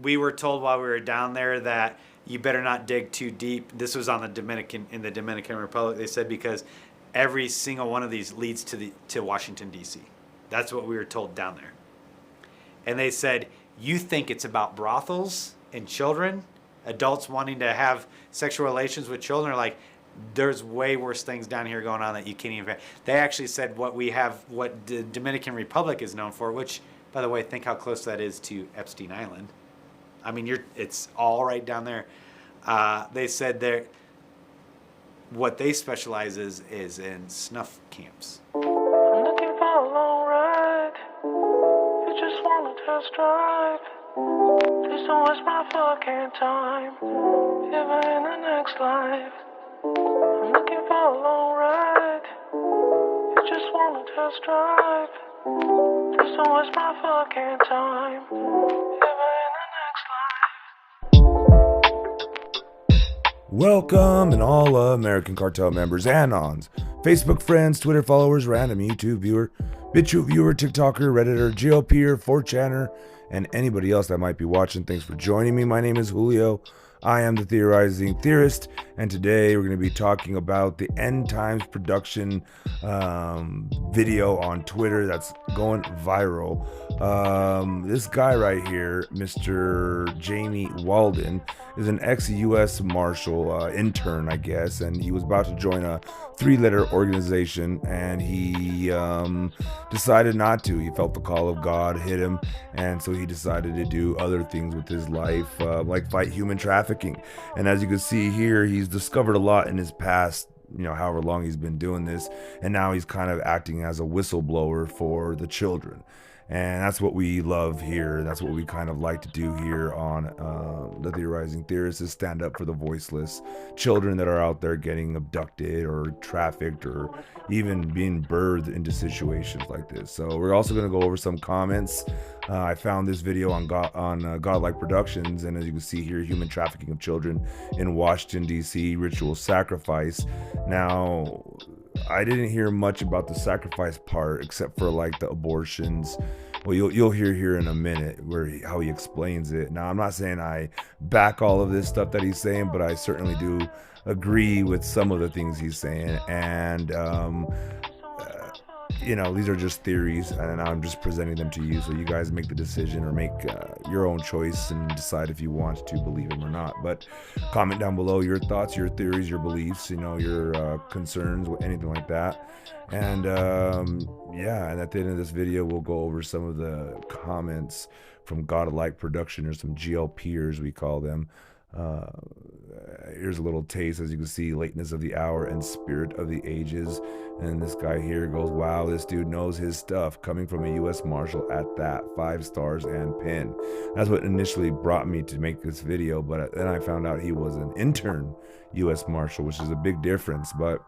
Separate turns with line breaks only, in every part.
We were told while we were down there that you better not dig too deep. This was on the Dominican Republic. They said because every single one of these leads to Washington, D.C. That's what we were told down there. And they said, you think it's about brothels and children, adults wanting to have sexual relations with children, like there's way worse things down here going on that you can't even. They actually said what the Dominican Republic is known for, which, by the way, think how close that is to Epstein Island. I mean, it's all right down there. They said what they specialize is in snuff camps.
I'm looking for a long ride. You just want to test drive. Please don't waste my fucking time. Even in the next life. I'm looking for a long ride. You just want to test drive. Please don't waste my fucking time. Even in the next life.
Welcome, and all American Cartel members, Anons, Facebook friends, Twitter followers, random YouTube viewer, BitChute viewer, TikToker, Redditor, GOPer, 4chaner, and anybody else that might be watching. Thanks for joining me. My name is Julio. I am the Theorizing Theorist, and today we're going to be talking about the End Times production video on Twitter that's going viral. This guy right here, Mr. Jamie Walden, is an ex-US Marshal intern, I guess, and he was about to join a 3-letter organization, and he decided not to. He felt the call of God hit him, and so he decided to do other things with his life, like fight human trafficking. And as you can see here, he's discovered a lot in his past, however long he's been doing this, and now he's kind of acting as a whistleblower for the children. And that's what we love here. That's what we kind of like to do here on the Theorizing Theorists, is stand up for the voiceless children that are out there getting abducted or trafficked or even being birthed into situations like this. So we're also going to go over some comments. I found this video on Godlike Productions, and as you can see here, human trafficking of children in Washington, D.C., ritual sacrifice. Now, I didn't hear much about the sacrifice part, except for like the abortions. Well, you'll hear here in a minute how he explains it. Now, I'm not saying I back all of this stuff that he's saying, but I certainly do agree with some of the things he's saying. And these are just theories, and I'm just presenting them to you, so you guys make the decision or make your own choice and decide if you want to believe them or not. But comment down below your thoughts, your theories, your beliefs, your concerns, anything like that. And and at the end of this video, we'll go over some of the comments from Godlike Production, or some GLPers we call them. Here's a little taste. As you can see, lateness of the hour and spirit of the ages. And this guy here goes, wow, this dude knows his stuff, coming from a U.S. Marshal at that, 5 stars and pin. That's what initially brought me to make this video, but then I found out he was an intern U.S. Marshal, which is a big difference. But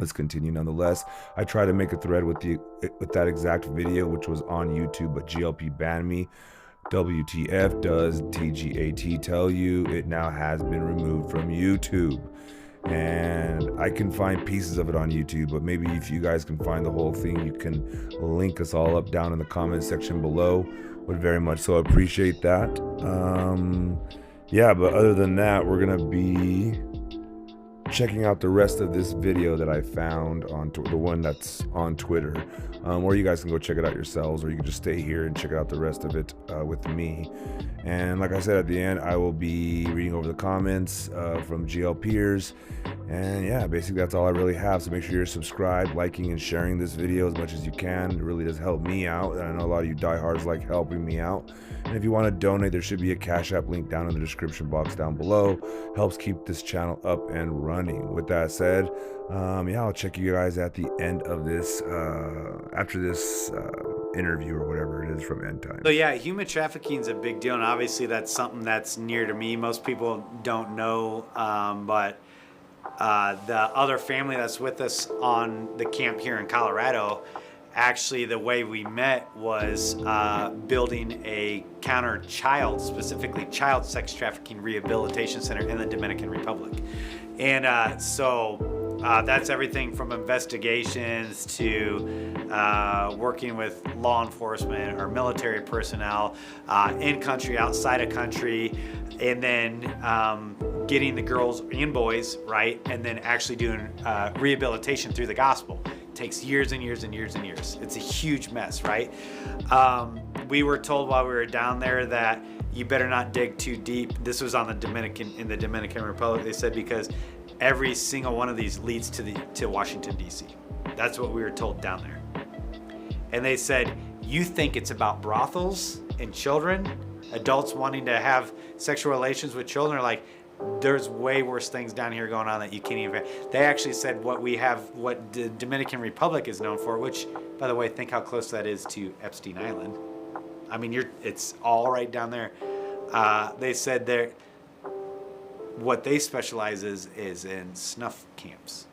let's continue nonetheless. I tried to make a thread with that exact video, which was on YouTube, but GLP banned me. WTF does TGAT tell you? It now has been removed from YouTube. And I can find pieces of it on YouTube, but maybe if you guys can find the whole thing, you can link us all up down in the comment section below. Would very much so appreciate that. But other than that, we're gonna be checking out the rest of this video that I found on the one that's on Twitter, or you guys can go check it out yourselves, or you can just stay here and check out the rest of it with me. And like I said, at the end, I will be reading over the comments from GLPers. And yeah, basically that's all I really have. So make sure you're subscribed, liking, and sharing this video as much as you can. It really does help me out, and I know a lot of you diehards like helping me out. And if you want to donate, there should be a Cash App link down in the description box down below. Helps keep this channel up and running. With that said, I'll check you guys at the end of this, after this interview or whatever it is from End Times.
So yeah, human trafficking is a big deal, and obviously that's something that's near to me. Most people don't know, but the other family that's with us on the camp here in Colorado, actually the way we met was building a specifically child sex trafficking rehabilitation center in the Dominican Republic. And so That's everything from investigations to working with law enforcement or military personnel in country, outside of country, and then getting the girls and boys, right, and then actually doing rehabilitation through the gospel. It takes years and years and years and years. It's a huge mess, right? We were told while we were down there that you better not dig too deep. This was on in the Dominican Republic. They said because every single one of these leads to Washington, D.C. That's what we were told down there. And they said, you think it's about brothels and children, adults wanting to have sexual relations with children? Like, there's way worse things down here going on that you can't even. They actually said what the Dominican Republic is known for, which, by the way, think how close that is to Epstein Island. I mean, it's all right down there. They said what they specialize is in snuff camps.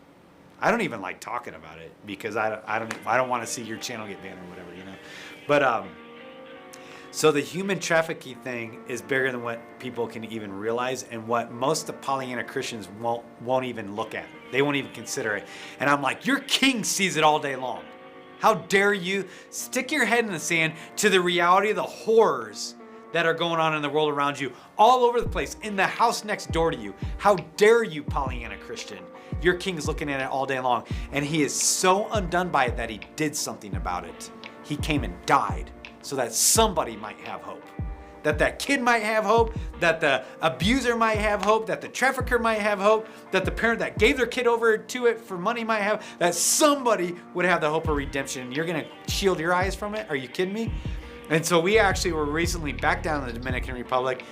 I don't even like talking about it because I don't want to see your channel get banned or whatever, you know. But so the human trafficking thing is bigger than what people can even realize, and what most of Pollyanna Christians won't even look at. They won't even consider it. And I'm like, your king sees it all day long. How dare you stick your head in the sand to the reality of the horrors that are going on in the world around you, all over the place, in the house next door to you. How dare you, Pollyanna Christian? Your king is looking at it all day long, and he is so undone by it that he did something about it. He came and died so that somebody might have hope. That kid might have hope, that the abuser might have hope, that the trafficker might have hope, that the parent that gave their kid over to it for money might have, that somebody would have the hope of redemption. You're gonna shield your eyes from it? Are you kidding me? And so we actually were recently back down in the Dominican Republic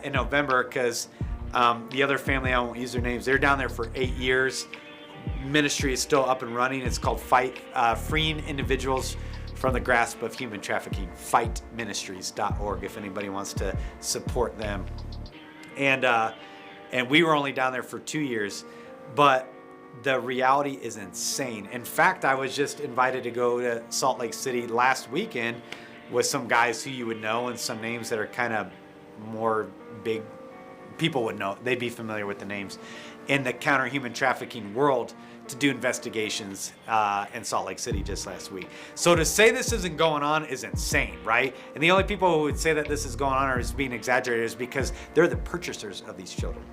in November because the other family, I won't use their names, they're down there for 8 years. Ministry is still up and running. It's called Freeing Individuals from the Grasp of Human Trafficking, fightministries.org, if anybody wants to support them. And we were only down there for 2 years, but the reality is insane. In fact, I was just invited to go to Salt Lake City last weekend with some guys who you would know and some names that are kind of more big. People would know. They'd be familiar with the names in the counter-human trafficking world to do investigations in Salt Lake City just last week. So to say this isn't going on is insane, right? And the only people who would say that this is going on or is being exaggerated is because they're the purchasers of these children.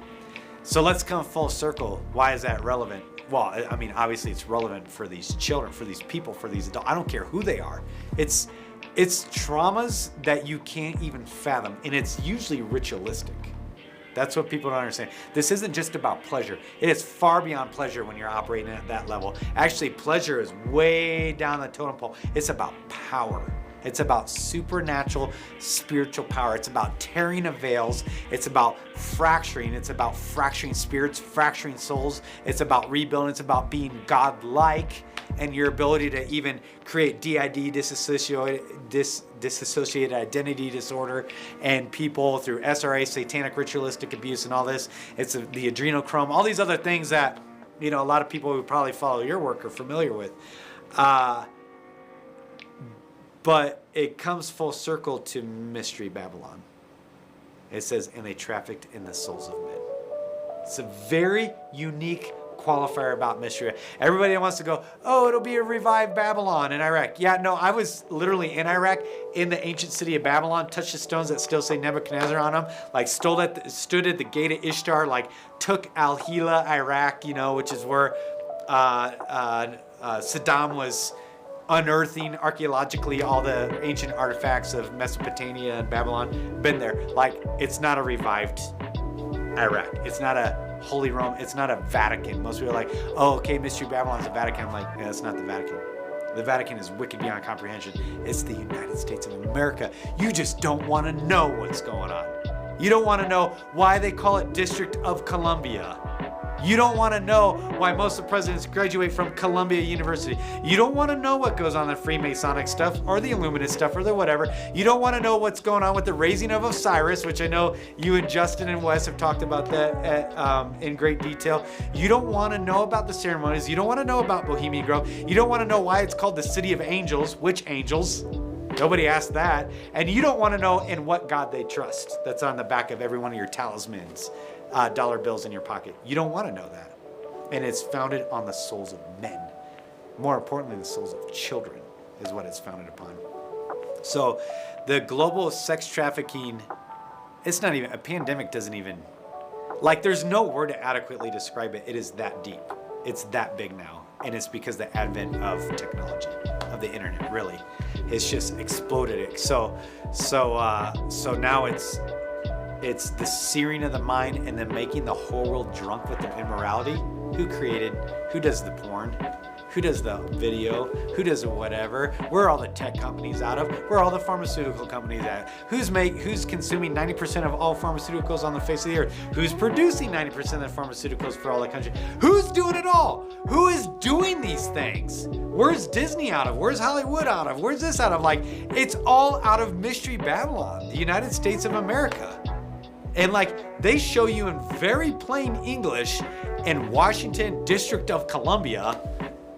So let's come full circle. Why is that relevant? Well, I mean, obviously it's relevant for these children, for these people, for these adults. I don't care who they are. It's traumas that you can't even fathom, and it's usually ritualistic. That's what people don't understand. This isn't just about pleasure. It is far beyond pleasure when you're operating at that level. Actually, pleasure is way down the totem pole. It's about power. It's about supernatural spiritual power. It's about tearing of veils. It's about fracturing. It's about fracturing spirits, fracturing souls. It's about rebuilding. It's about being God-like, and your ability to even create DID, dissociated identity disorder, and people through SRA, satanic ritualistic abuse, and all this. It's the adrenochrome, all these other things that, you know, a lot of people who probably follow your work are familiar with. But it comes full circle to Mystery Babylon. It says, and they trafficked in the souls of men. It's a very unique qualifier about mystery. Everybody wants to go, oh, it'll be a revived Babylon in Iraq. Yeah, no, I was literally in Iraq, in the ancient city of Babylon, touched the stones that still say Nebuchadnezzar on them, like stood at the gate of Ishtar, like took Al-Hila, Iraq, you know, which is where Saddam was unearthing archaeologically all the ancient artifacts of Mesopotamia and Babylon. Been there. Like, it's not a revived Iraq. It's not a Holy Rome. It's not a Vatican. Most people are like, oh, okay, Mystery Babylon's a Vatican. I'm like, yeah, it's not the Vatican. The Vatican is wicked beyond comprehension. It's the United States of America. You just don't want to know what's going on. You don't want to know why they call it District of Columbia. You don't want to know why most of the presidents graduate from Columbia University. You don't want to know what goes on in the Freemasonic stuff or the Illuminati stuff or the whatever. You don't want to know what's going on with the raising of Osiris, which I know you and Justin and Wes have talked about that in great detail. You don't want to know about the ceremonies. You don't want to know about Bohemian Grove. You don't want to know why it's called the City of Angels. Which angels? Nobody asked that. And you don't want to know in what God they trust. That's on the back of every one of your talismans. Dollar bills in your pocket. You don't want to know that. And it's founded on the souls of men. More importantly, the souls of children is what it's founded upon. So the global sex trafficking, it's not even, a pandemic doesn't even, like there's no word to adequately describe it. It is that deep. It's that big now. And it's because the advent of technology, of the internet, really. It's just exploded it. So now it's the searing of the mind and then making the whole world drunk with their immorality. Who does the porn? Who does the video? Who does the whatever? Where are all the tech companies out of? Where are all the pharmaceutical companies at? Who's consuming 90% of all pharmaceuticals on the face of the earth? Who's producing 90% of the pharmaceuticals for all the country? Who's doing it all? Who is doing these things? Where's Disney out of? Where's Hollywood out of? Where's this out of? Like, it's all out of Mystery Babylon, the United States of America. And like, they show you in very plain English in Washington, District of Columbia,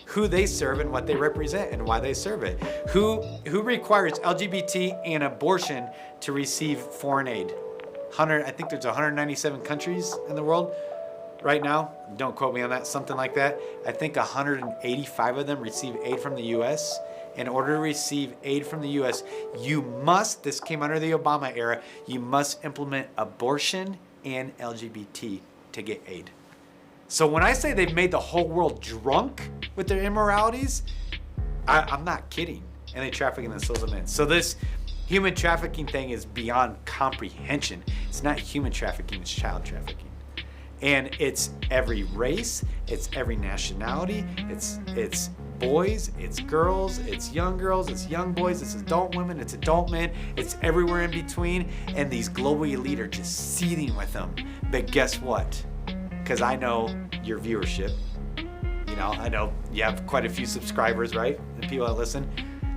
who they serve and what they represent and why they serve it. Who requires LGBT and abortion to receive foreign aid? I think there's 197 countries in the world right now. Don't quote me on that, something like that. I think 185 of them receive aid from the US. In order to receive aid from the US, this came under the Obama era, you must implement abortion and LGBT to get aid. So when I say they've made the whole world drunk with their immoralities, I'm not kidding. And they traffic in the souls of men. So this human trafficking thing is beyond comprehension. It's not human trafficking, it's child trafficking. And it's every race, it's every nationality, it's boys, it's girls, it's young girls, it's young boys, it's adult women, it's adult men, it's everywhere in between. And these global elite are just seething with them. But guess what? Because I know your viewership. I know you have quite a few subscribers, right? The people that listen.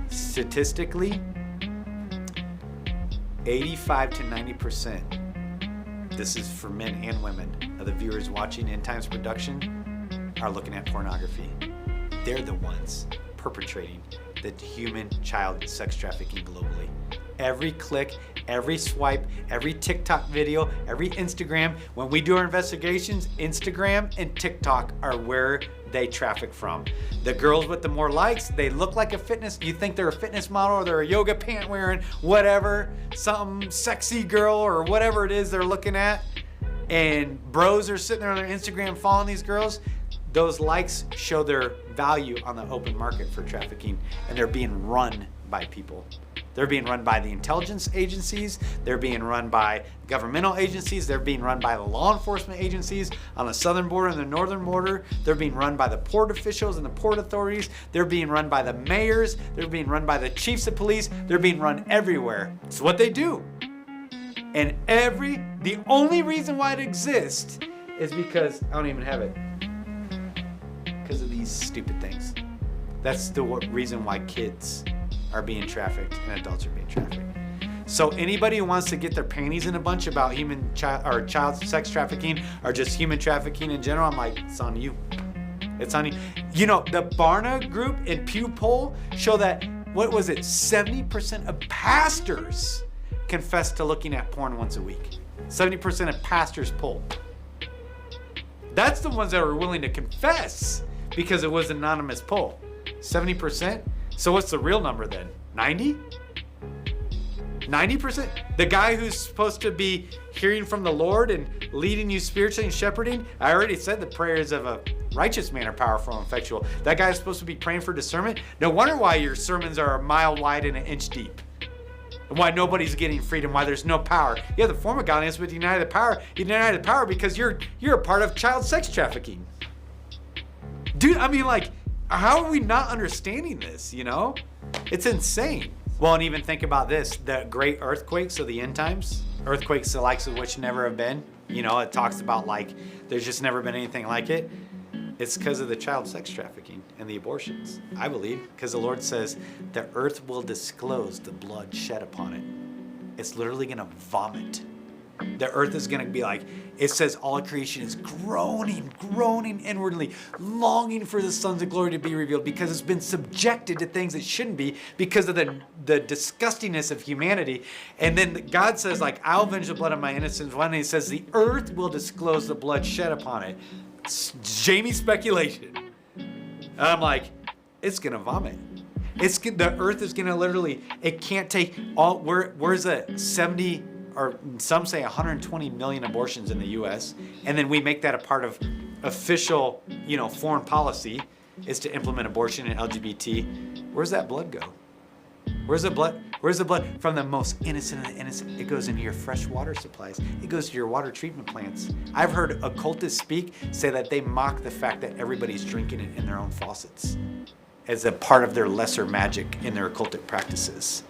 Statistically, 85 to 90%, this is for men and women, of the viewers watching End Times Production are looking at pornography. They're the ones perpetrating the human child sex trafficking globally. Every click, every swipe, every TikTok video, every Instagram. When we do our investigations, Instagram and TikTok are where they traffic from. The girls with the more likes, they look like you think they're a fitness model or they're a yoga pant wearing, whatever, some sexy girl or whatever it is they're looking at. And bros are sitting there on their Instagram following these girls. Those likes show their value on the open market for trafficking, and they're being run by people. They're being run by the intelligence agencies. They're being run by governmental agencies. They're being run by the law enforcement agencies on the southern border and the northern border. They're being run by the port officials and the port authorities. They're being run by the mayors. They're being run by the chiefs of police. They're being run everywhere. It's what they do. And the only reason why it exists is because, I don't even have it, because of these stupid things. That's the reason why kids are being trafficked and adults are being trafficked. So anybody who wants to get their panties in a bunch about child sex trafficking or just human trafficking in general, I'm like, it's on you. It's on you. The Barna group and Pew poll show that, 70% of pastors confess to looking at porn once a week. 70% of pastors poll. That's the ones that are willing to confess because it was an anonymous poll. 70%? So what's the real number then? 90? 90%? The guy who's supposed to be hearing from the Lord and leading you spiritually and shepherding? I already said the prayers of a righteous man are powerful and effectual. That guy is supposed to be praying for discernment? No wonder why your sermons are a mile wide and an inch deep. And why nobody's getting freedom, why there's no power. You have the form of godliness, but you deny the power. You deny the power because you're a part of child sex trafficking. Dude, how are we not understanding this, It's insane. Well, and even think about this, the great earthquakes of the end times, earthquakes the likes of which never have been, it talks about there's just never been anything like it. It's because of the child sex trafficking and the abortions, I believe, because the Lord says the earth will disclose the blood shed upon it. It's literally going to vomit. The earth is going to be it says all creation is groaning inwardly, longing for the sons of glory to be revealed because it's been subjected to things it shouldn't be because of the disgustingness of humanity. And then God says, I'll avenge the blood of my innocents. One day he says, the earth will disclose the blood shed upon it. Jamie speculation. And I'm like, it's gonna vomit. The earth is gonna literally, it can't take all, where's a 70 or some say 120 million abortions in the US, and then we make that a part of official, foreign policy is to implement abortion and LGBT. Where's that blood go? Where's the blood? Where's the blood from the most innocent of the innocent? It goes into your fresh water supplies. It goes to your water treatment plants. I've heard occultists say that they mock the fact that everybody's drinking it in their own faucets as a part of their lesser magic in their occultic practices.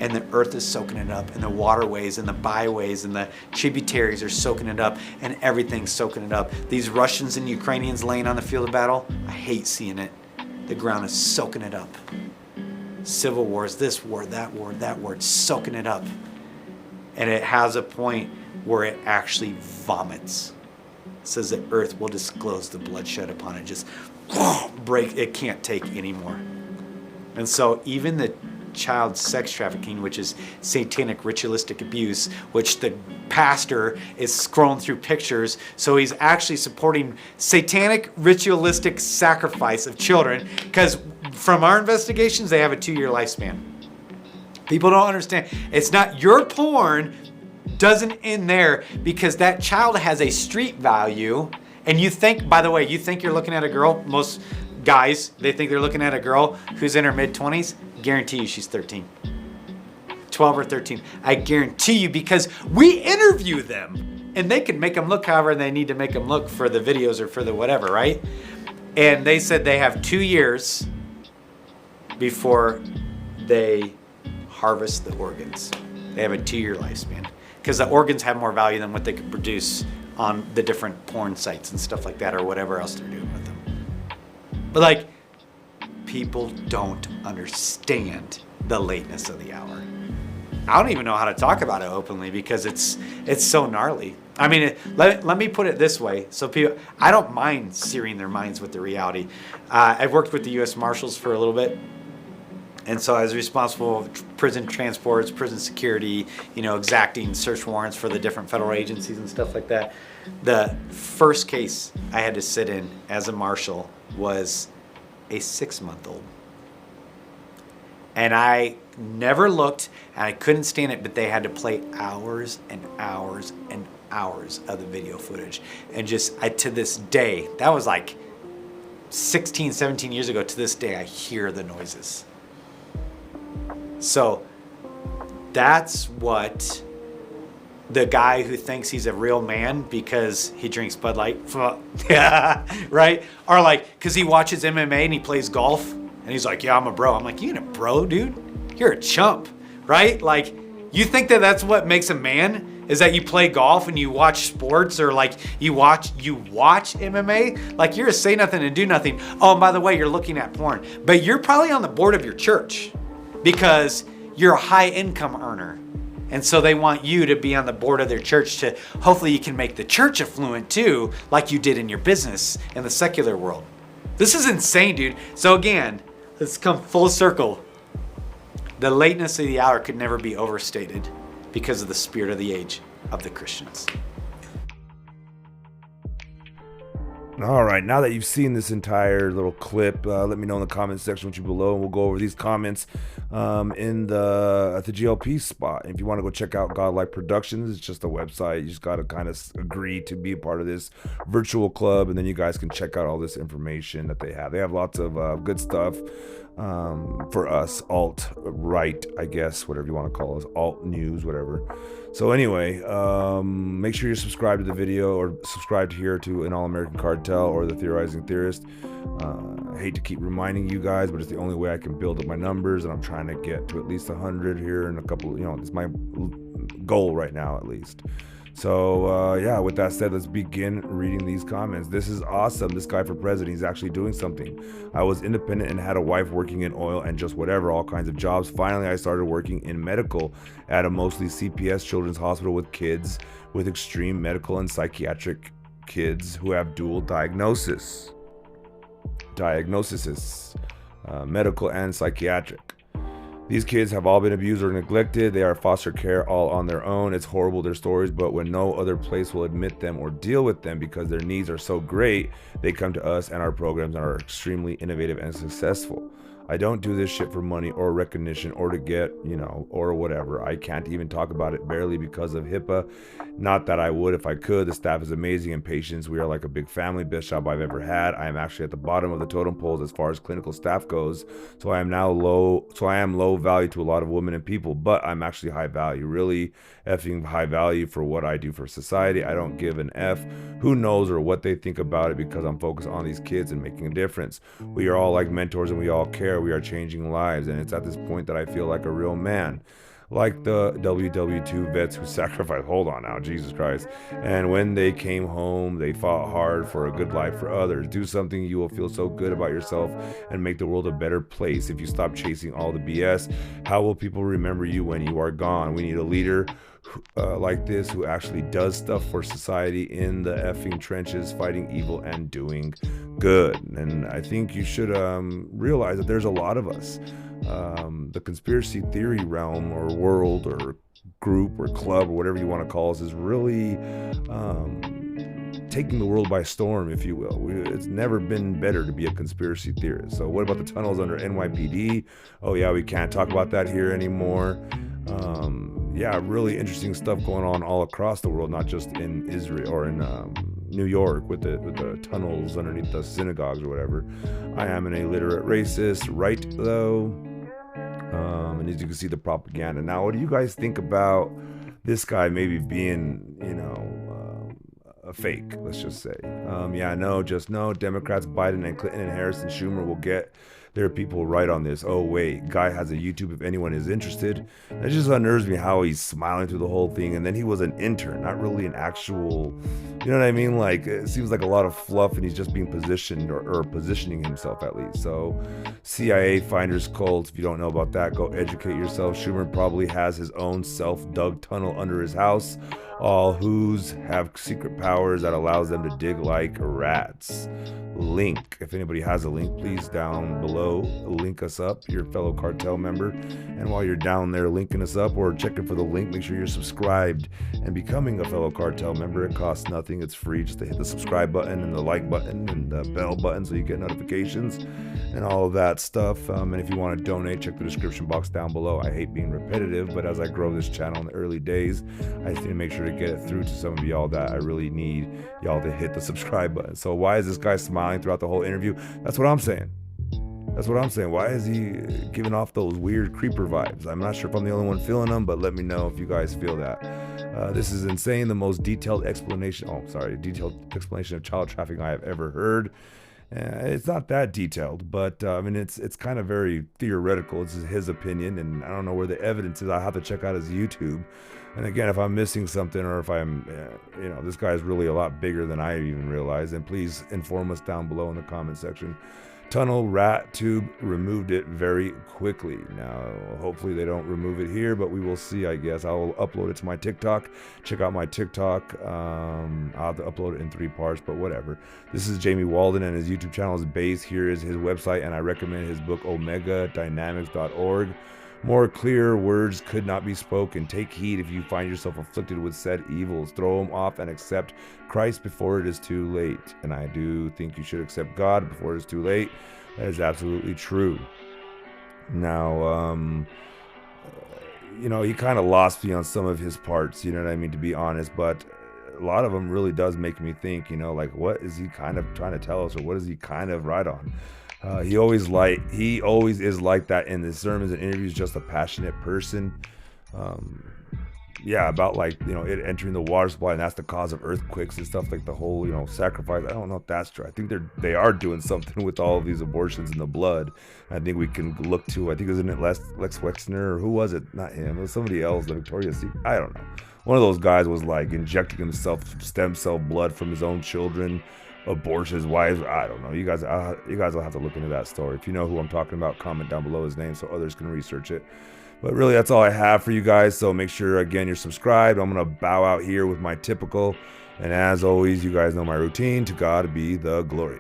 And the earth is soaking it up, and the waterways and the byways and the tributaries are soaking it up, and everything's soaking it up. These Russians and Ukrainians laying on the field of battle, I hate seeing it. The ground is soaking it up. Civil wars, this war, that war, it's soaking it up. And it has a point where it actually vomits. It says the earth will disclose the bloodshed upon it, just break, it can't take anymore. And so even the child sex trafficking, which is satanic ritualistic abuse, which the pastor is scrolling through pictures, so he's actually supporting satanic ritualistic sacrifice of children, because from our investigations, they have a 2-year lifespan. People don't understand. It's not your porn doesn't end there, because that child has a street value. And you think, by the way, you think you're looking at a girl, most guys, they think they're looking at a girl who's in her mid-20s. Guarantee you she's 13. 12 or 13. I guarantee you, because we interview them. And they can make them look however they need to make them look for the videos or for the whatever, right? And they said they have 2 years before they harvest the organs. They have a 2-year lifespan, because the organs have more value than what they could produce on the different porn sites and stuff like that, or whatever else they're doing with them. But like, people don't understand the lateness of the hour. I don't even know how to talk about it openly, because it's so gnarly. I mean, let me put it this way. So people, I don't mind searing their minds with the reality. I've worked with the US Marshals for a little bit. And so I was responsible for prison transports, prison security, exacting search warrants for the different federal agencies and stuff like that. The first case I had to sit in as a marshal was a 6-month-old. And I never looked, and I couldn't stand it, but they had to play hours and hours and hours of the video footage. And to this day, that was like 16, 17 years ago, to this day, I hear the noises. So that's what the guy who thinks he's a real man because he drinks Bud Light, right? Or like, because he watches MMA and he plays golf and he's like, yeah, I'm a bro. I'm like, you ain't a bro, dude. You're a chump, right? Like, you think that that's what makes a man, is that you play golf and you watch sports, or like you watch MMA? Like, you're a say nothing and do nothing. Oh, and by the way, you're looking at porn. But you're probably on the board of your church, because you're a high income earner. And so they want you to be on the board of their church to, hopefully you can make the church affluent too, like you did in your business in the secular world. This is insane, dude. So again, let's come full circle. The lateness of the hour could never be overstated because of the spirit of the age of the Christians.
All right, now that you've seen this entire little clip, let me know in the comment section what you below, and we'll go over these comments at the GLP spot. And if you want to go check out Godlike Productions, it's just a website. You just got to kind of agree to be a part of this virtual club, and then you guys can check out all this information that they have. They have lots of good stuff for us, alt-right, I guess, whatever you want to call us, alt news, whatever. So anyway, make sure you're subscribed to the video, or subscribed here to An All-American Cartel or The Theorizing Theorist. I hate to keep reminding you guys, but it's the only way I can build up my numbers, and I'm trying to get to at least 100 here in a couple, it's my goal right now at least. So yeah, with that said, let's begin reading these comments. This is awesome. This guy for president, he's actually doing something. I was independent and had a wife working in oil and just whatever, all kinds of jobs. Finally, I started working in medical at a mostly CPS children's hospital with kids with extreme medical and psychiatric kids who have dual diagnoses, medical and psychiatric. These kids have all been abused or neglected. They are foster care all on their own. It's horrible, their stories, but when no other place will admit them or deal with them because their needs are so great, they come to us and our programs are extremely innovative and successful. I don't do this shit for money or recognition or to get, or whatever. I can't even talk about it barely because of HIPAA. Not that I would if I could. The staff is amazing and patients. We are like a big family. Best job I've ever had. I am actually at the bottom of the totem poles as far as clinical staff goes. So I am low value to a lot of women and people, but I'm actually high value. Really effing high value for what I do for society. I don't give an F who knows or what they think about it because I'm focused on these kids and making a difference. We are all like mentors and we all care. We are changing lives, and it's at this point that I feel like a real man. Like the WW2 vets who sacrificed, hold on now, Jesus Christ. And when they came home, they fought hard for a good life for others. Do something you will feel so good about yourself and make the world a better place. If you stop chasing all the BS, how will people remember you when you are gone? We need a leader like this who actually does stuff for society in the effing trenches, fighting evil and doing good. And I think you should realize that there's a lot of us. The conspiracy theory realm or world or group or club or whatever you want to call us is really taking the world by storm, if you will. It's never been better to be a conspiracy theorist. So what about the tunnels under NYPD? Oh yeah, we can't talk about that here anymore. Yeah, really interesting stuff going on all across the world, not just in Israel or in New York with the tunnels underneath the synagogues or whatever. I am an illiterate racist, right though? And as you can see, the propaganda. Now, what do you guys think about this guy maybe being, a fake, let's just say? Just know Democrats, Biden and Clinton and Harris and Schumer will get their people right on this. Oh wait, guy has a YouTube if anyone is interested. It just unnerves me how he's smiling through the whole thing, and then he was an intern, not really an actual, you know what I mean? Like, it seems like a lot of fluff and he's just being positioned or positioning himself at least. So CIA finders cults, if you don't know about that, go educate yourself. Schumer probably has his own self-dug tunnel under his house. All who's have secret powers that allows them to dig like rats. Link, if anybody has a link, please down below link us up, your fellow cartel member. And while you're down there linking us up or checking for the link, make sure you're subscribed and becoming a fellow cartel member. It costs nothing, it's free. Just to hit the subscribe button and the like button and the bell button so you get notifications and all of that stuff. And if you want to donate, check the description box down below. I hate being repetitive, but as I grow this channel in the early days, I just need to make sure to get it through to some of y'all that I really need y'all to hit the subscribe button. So why is this guy smiling throughout the whole interview? That's what I'm saying. Why is he giving off those weird creeper vibes? I'm not sure if I'm the only one feeling them, but let me know if you guys feel that. This is insane. The most detailed explanation of child trafficking I have ever heard. It's not that detailed, but it's kind of very theoretical. It's his opinion, and I don't know where the evidence is. I have to check out his YouTube. And again, if I'm missing something, or if I'm, this guy is really a lot bigger than I even realized, then please inform us down below in the comment section. Tunnel rat tube removed it very quickly. Now, hopefully they don't remove it here, but we will see, I guess. I'll upload it to my TikTok. Check out my TikTok. I'll have to upload it in 3 parts, but whatever. This is Jamie Walden, and his YouTube channel is Base. Here is his website, and I recommend his book, omegadynamics.org. More clear words could not be spoken. Take heed if you find yourself afflicted with said evils. Throw them off and accept Christ before it is too late. And I do think you should accept God before it is too late. That is absolutely true. Now, he kind of lost me on some of his parts, you know what I mean, to be honest. But a lot of them really does make me think, like, what is he kind of trying to tell us, or what is he kind of right on? He always is like that in his sermons and interviews, just a passionate person. About it entering the water supply, and that's the cause of earthquakes and stuff, like the whole, sacrifice. I don't know if that's true. I think they are doing something with all of these abortions in the blood. I think we can look to, I think, isn't it Lex Wexner, or who was it? Not him, it was somebody else, the Victoria's Secret. I don't know. One of those guys was like injecting himself stem cell blood from his own children, abortions, wives. I don't know. You guys will have to look into that story. If you know who I'm talking about, comment down below his name so others can research it. But really, that's all I have for you guys. So make sure, again, you're subscribed. I'm going to bow out here with my typical. And as always, you guys know my routine. To God be the glory.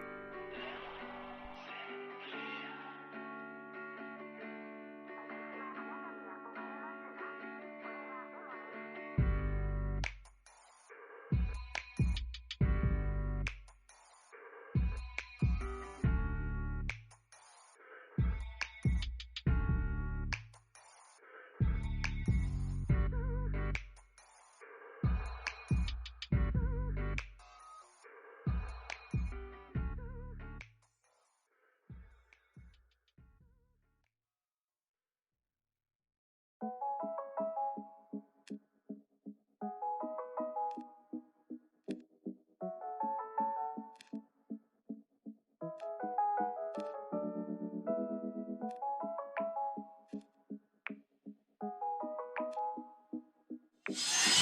Thank